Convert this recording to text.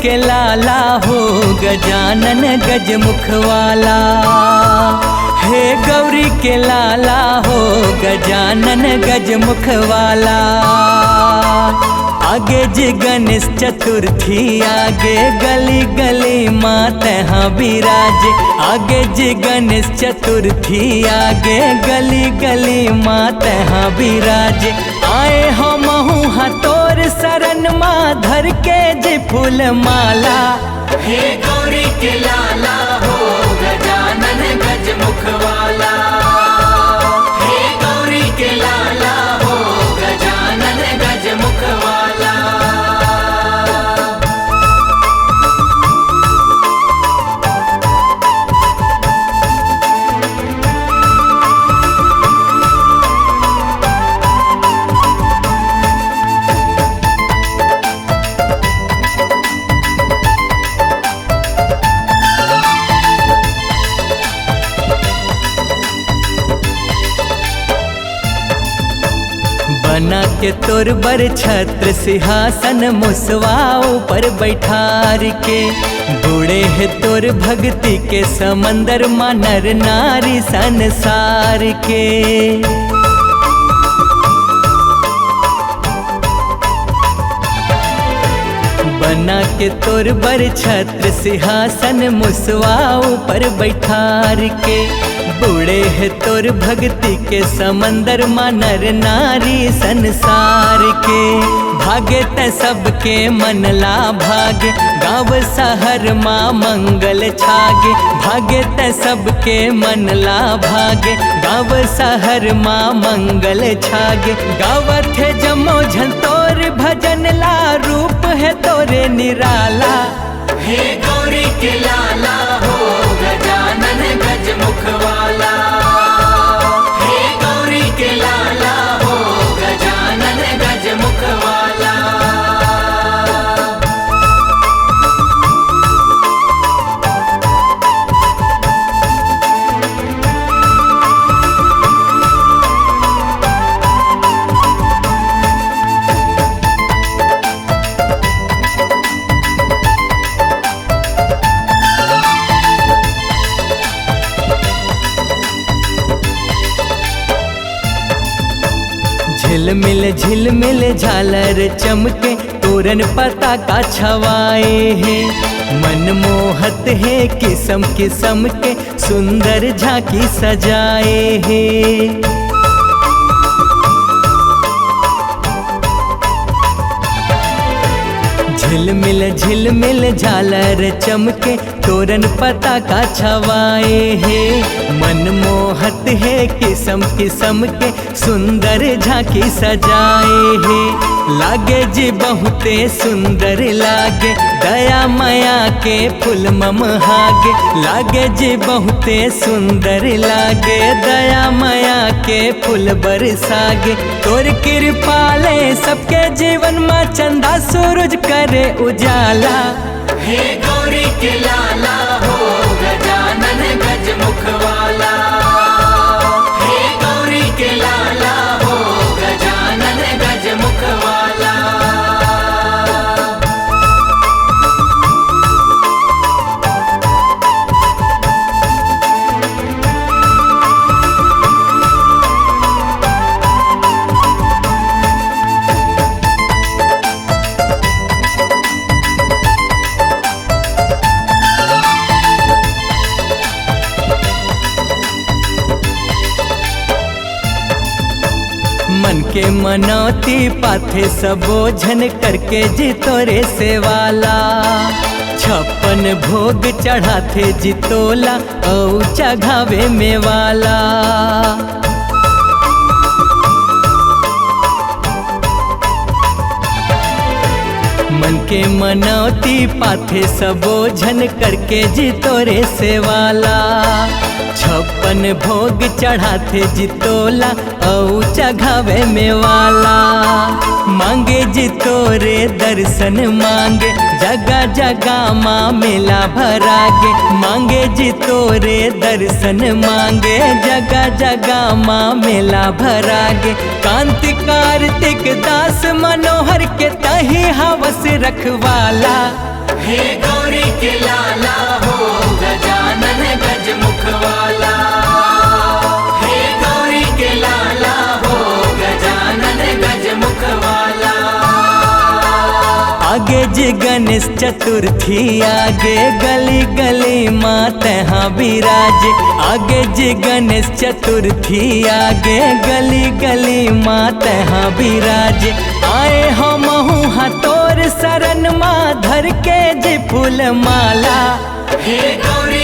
के लाला हो गजानन गजमुख वाला। हे गौरी के लाला हो गजानन गजमुख वाला। आगे जी गणेश चतुर्थी आगे गली गली माँ तहाँ विराजे। आगे जी गणेश चतुर्थी आगे गली गली माँ तहाँ विराजे। आए हो महू तोर शरण माँ धर के जी फूल माला। हे गौरी के लाला हो गजानन गजमुख वाला। हे गौरी के लाला हो गजानन गजमुख वाला। बना के तोर बर छत्र सिंहासन मुसवाओ पर बैठार के। बूढ़े है तोर भक्ति के समंदर माँ नर नारी संसार के। बना के तोर बर छत्र सिंहासन मुसवाओ पर बैठार के। बूढ़े है तोर भक्ति के समंदर माँ नर नारी संसार के। भागे त सबके मन ला भागे गाँव शहर माँ मंगल छागे। भागे त सबके मन ला भागे गाँव शहर माँ मंगल छागे। गावत है जमो झन तोर भजन ला रूप है तोरे निराला। हे गौरी के लाला हो गजानन गजमुख वाला। हे गौरी के लाला हो गजानन गजमुख वाला। झिलमिल झालर चमके तोरन पता का छवाए हैं। मन मोहत है किस्म किस्म के सुंदर झांकी सजाए हैं। झिलमिल झालर चमके तोरन पता का छवाए है। मन मोहत है किस्म किस्म के सुंदर झांकी सजाए है। लागे जी बहुते सुंदर लागे दया माया के फूल ममहागे। लागे जी बहुते सुंदर लागे दया माया के फूल बरसागे। तोर कृपाले सबके जीवन में चंदा सूरज करे उजाला। हे गौरी के लाला हो गजानन गजमुख वाला। हे गौरी के लाला हो गजानन गजमुख वाला। मन के मनौती पाथे सबो झन करके जी तोरे से वाला। 56 भोग चढ़ाथे जितोला औ चढ़ावे में वाला। मन के मनौती पाथे सबो झन करके जी तोरे से वाला। 56 भोग चढ़ाथे जितोला औ चढ़ावे में वाला। मांगे जी तोरे दर्शन मांगे जगह जगह माँ मेला भरागे। मांगे जी तोरे दर्शन मांगे जगह जगह माँ मेला भरागे। कांति कार्तिक दास मनोहर के तही हवस रखवाला। हे गौरी के लाला हो गजानन गजमुख वाला। हे गौरी के लाला हो गजानन गजमुख वाला। आगे जी गणेश चतुर्थी आगे गली गली माँ तहाँ विराज। आगे जी गणेश चतुर्थी आगे गली गली माँ तहाँ विराज। आए हम तोर शरण माँ धर के जी फूल माला। हे गौरी